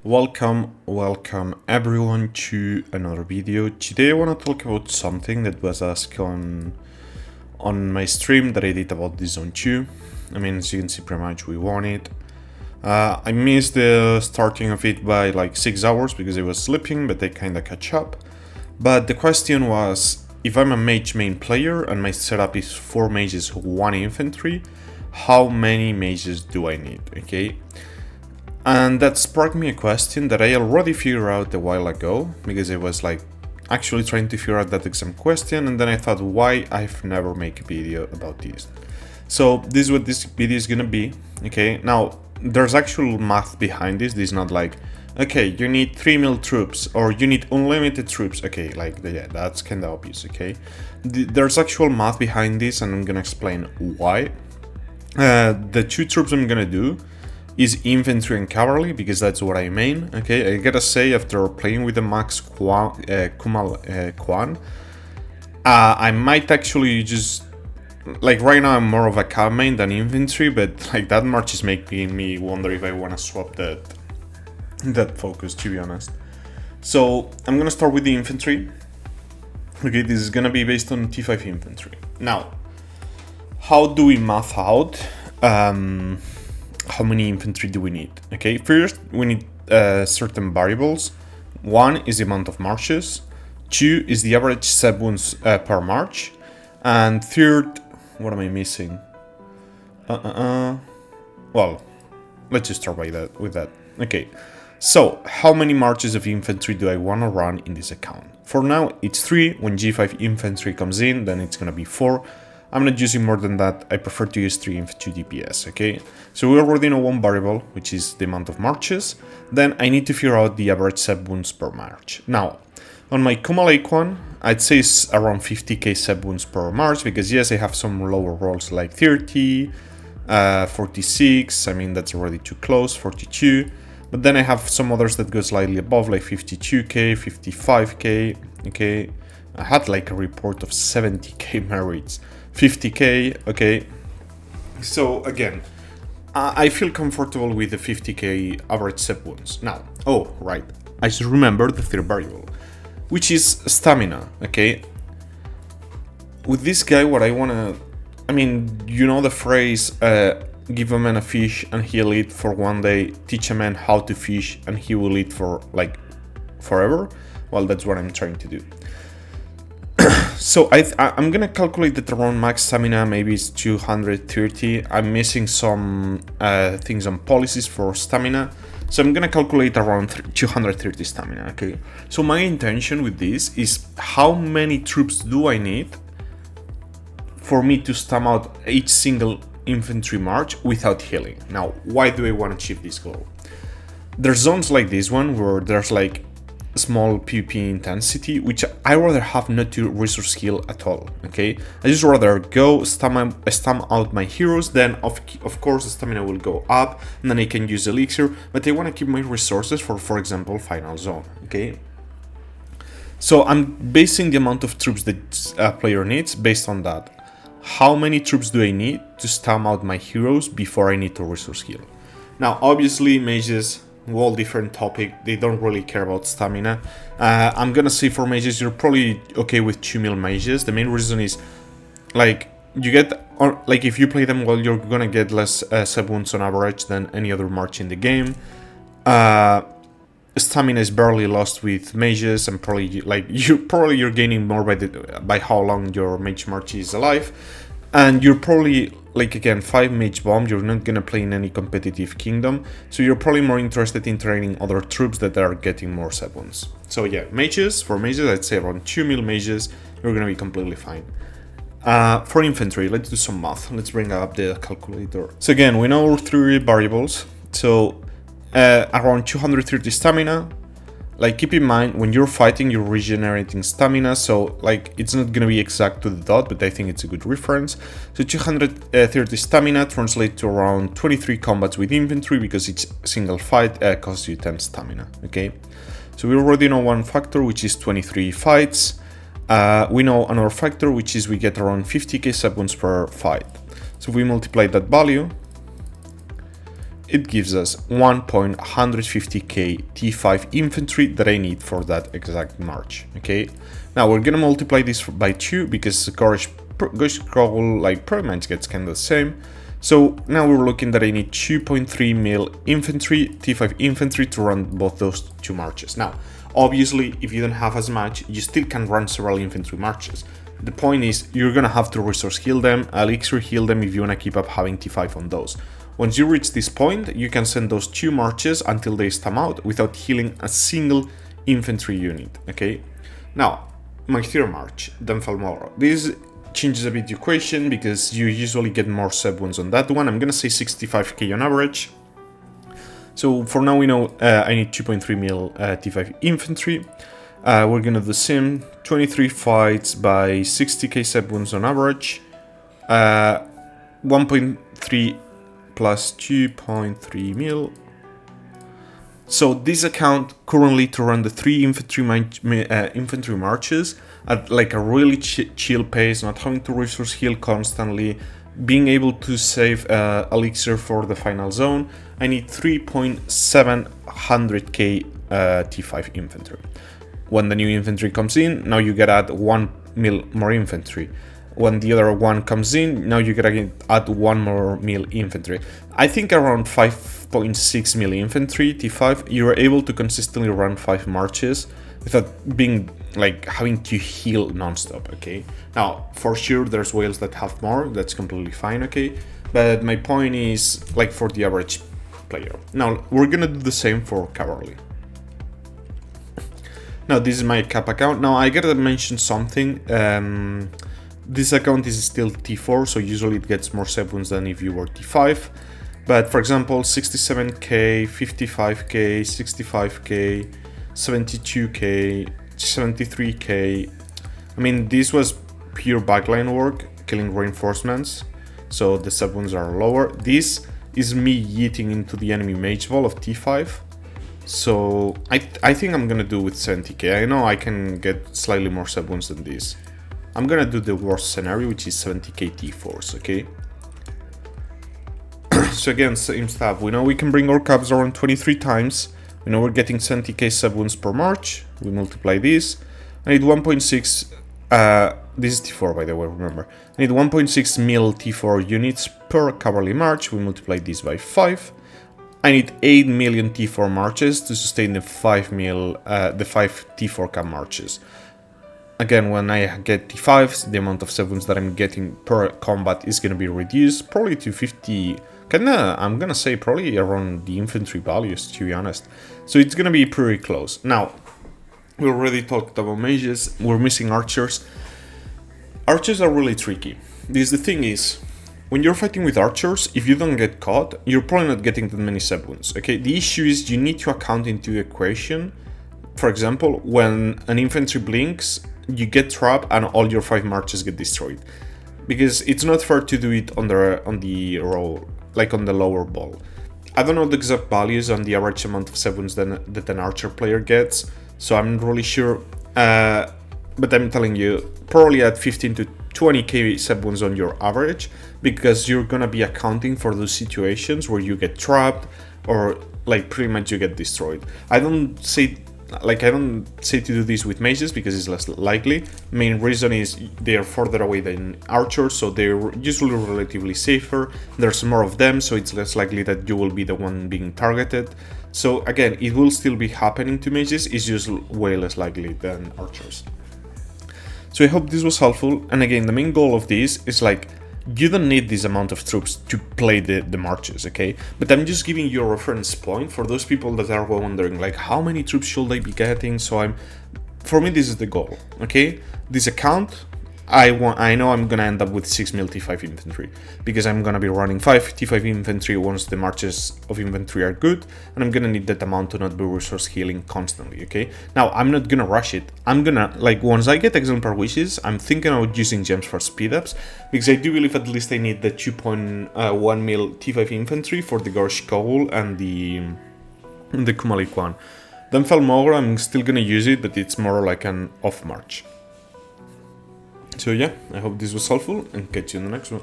Welcome everyone to another video. Today I want to talk about something that was asked on my stream that I did about the Zone 2. I mean, as you can see, pretty much we won it. I missed the starting of it by like 6 hours because I was sleeping, but I kinda catch up. But the question was, if I'm a mage main player and my setup is 4 mages, 1 infantry, how many mages do I need, okay? And that sparked me a question that I already figured out a while ago, because I was like actually trying to figure out that exact question, and then I thought, why I've never made a video about this. So this is what this video is gonna be, okay? Now, there's actual math behind this. This is not like, okay, you need 3 mil troops, or you need unlimited troops, okay, like, yeah, that's kinda obvious, okay? There's actual math behind this, and I'm gonna explain why. The 2 troops I'm gonna do is infantry and cavalry, because that's what I main, okay? I gotta say, after playing with the max Kumal I might actually just, like right now I'm more of a cav main than infantry, but like that march is making me wonder if I wanna swap that focus, to be honest. So I'm gonna start with the infantry. Okay, this is gonna be based on T5 infantry. Now, how do we math out how many infantry do we need? Okay, first we need certain variables. 1 is the amount of marches, 2 is the average seb wounds per march, and third, what am I missing? Well, let's just start with that. Okay, so how many marches of infantry do I want to run in this account? For now, it's 3. When G5 infantry comes in, then it's gonna be 4. I'm not using more than that. I prefer to use 3 infantry DPS, okay? So we already know one variable, which is the amount of marches. Then I need to figure out the average seb wounds per march. Now, on my Kumal one, I'd say it's around 50k seb wounds per march, because yes, I have some lower rolls like 30, 46, I mean, that's already too close, 42. But then I have some others that go slightly above, like 52k, 55k, okay? I had like a report of 70k merits. 50k, okay. So again, I feel comfortable with the 50k average seb wounds. Now, oh, right, I should remember the third variable, which is stamina, okay. With this guy, what I wanna, I mean, you know the phrase, give a man a fish and he'll eat for 1 day, teach a man how to fish and he will eat for like forever? Well, that's what I'm trying to do. So I'm gonna calculate that around max stamina, maybe it's 230. I'm missing some things on policies for stamina, so I'm gonna calculate around 230 stamina, okay? So my intention with this is how many troops do I need for me to stam out each single infantry march without healing. Now, why do I want to achieve this goal? There's zones like this one where there's like small PvP intensity, which I rather have not to resource heal at all, okay? I just rather go stam out my heroes, then of course the stamina will go up, and then I can use elixir, but I want to keep my resources for example, final zone, okay? So I'm basing the amount of troops that a player needs based on that. How many troops do I need to stam out my heroes before I need to resource heal? Now, obviously, mages, whole different topic, they don't really care about stamina. I'm gonna say for mages, you're probably okay with 2 mil mages. The main reason is, like, you get, or like if you play them well, you're gonna get less seb wounds on average than any other march in the game. Stamina is barely lost with mages, and probably like you're gaining more by how long your mage march is alive. And you're probably, like, again, 5 mage bomb, you're not gonna play in any competitive kingdom, so you're probably more interested in training other troops that are getting more seb wounds. So yeah, for mages, I'd say around 2 mil mages, you're gonna be completely fine. For infantry, let's do some math. Let's bring up the calculator. So again, we know 3 variables, so around 230 stamina. Like, keep in mind, when you're fighting, you're regenerating stamina, so like it's not gonna be exact to the dot, but I think it's a good reference. So 230 stamina translates to around 23 combats with infantry, because each single fight costs you 10 stamina, okay? So we already know one factor, which is 23 fights. We know another factor, which is we get around 50k seb wounds per fight. So if we multiply that value, it gives us 1.150k T5 infantry that I need for that exact march, okay? Now we're gonna multiply this by 2 because Ghost Crawl like pretty much gets kind of the same. So now we're looking that I need 2.3 mil infantry, T5 infantry to run both those two marches. Now, obviously, if you don't have as much, you still can run several infantry marches. The point is, you're gonna have to resource heal them, elixir heal them if you wanna keep up having T5 on those. Once you reach this point, you can send those two marches until they stam out without healing a single infantry unit, okay? Now, my third march, Denfalmora. This changes a bit the equation because you usually get more sub wounds on that one. I'm gonna say 65k on average. So for now we know I need 2.3 mil T5 infantry. We're gonna do the same, 23 fights by 60k sub wounds on average. 1.3 plus 2.3 mil. So this account currently to run the 3 infantry marches at like a really chill pace, not having to resource heal constantly, being able to save elixir for the final zone. I need 3.700k T5 infantry. When the new infantry comes in, now you gotta add 1 mil more infantry. When the other one comes in, now you gotta add 1 more mil infantry. I think around 5.6 mil infantry, T5, you're able to consistently run 5 marches without being like having to heal non-stop, okay? Now, for sure, there's whales that have more, that's completely fine, okay? But my point is, like, for the average player. Now, we're gonna do the same for Cavalry. Now, this is my cap account. Now, I gotta mention something. This account is still T4, so usually it gets more sub wounds than if you were T5. But for example, 67k, 55k, 65k, 72k, 73k. I mean, this was pure backline work, killing reinforcements, so the sub wounds are lower. This is me yeeting into the enemy mage ball of T5. So I think I'm gonna do with 70k. I know I can get slightly more sub wounds than this. I'm gonna do the worst scenario, which is 70k T4s, okay? So again, same stuff. We know we can bring our caps around 23 times. We know we're getting 70k sub wounds per march. We multiply this. I need 1.6, this is T4 by the way, remember. I need 1.6 mil T4 units per cavalry march. We multiply this by 5. I need 8 million T4 marches to sustain the 5 T4 cap marches. Again, when I get T5s, the amount of sub wounds that I'm getting per combat is gonna be reduced, probably to 50. I'm gonna say probably around the infantry values, to be honest. So it's gonna be pretty close. Now, we already talked about mages, we're missing archers. Archers are really tricky. Because the thing is, when you're fighting with archers, if you don't get caught, you're probably not getting that many sub wounds, okay? The issue is you need to account into the equation. For example, when an infantry blinks, you get trapped and all your 5 marches get destroyed. Because it's not fair to do it on the row, like on the lower ball. I don't know the exact values on the average amount of sub wounds that an archer player gets, so I'm not really sure. But I'm telling you, probably at 15 to 20k sub wounds on your average, because you're gonna be accounting for those situations where you get trapped or like pretty much you get destroyed. I don't say to do this with mages because it's less likely. Main reason is they are further away than archers, so they're usually relatively safer. There's more of them, so it's less likely that you will be the one being targeted. So again, it will still be happening to mages, it's just way less likely than archers. So I hope this was helpful, and again, the main goal of this is like, you don't need this amount of troops to play the marches, okay? But I'm just giving you a reference point for those people that are wondering, like, how many troops should I be getting? So for me, this is the goal, okay? This account, I know I'm gonna end up with 6 mil T5 infantry, because I'm gonna be running 5 T5 infantry once the marches of infantry are good, and I'm gonna need that amount to not be resource healing constantly, okay? Now, I'm not gonna rush it. I'm gonna, like, once I get exemplar wishes, I'm thinking about using gems for speed ups, because I do believe at least I need the 2.1 mil T5 infantry for the Gorsh Kowl and the Kumalik one. Then Falmogra, I'm still gonna use it, but it's more like an off march. So yeah, I hope this was helpful and catch you in the next one.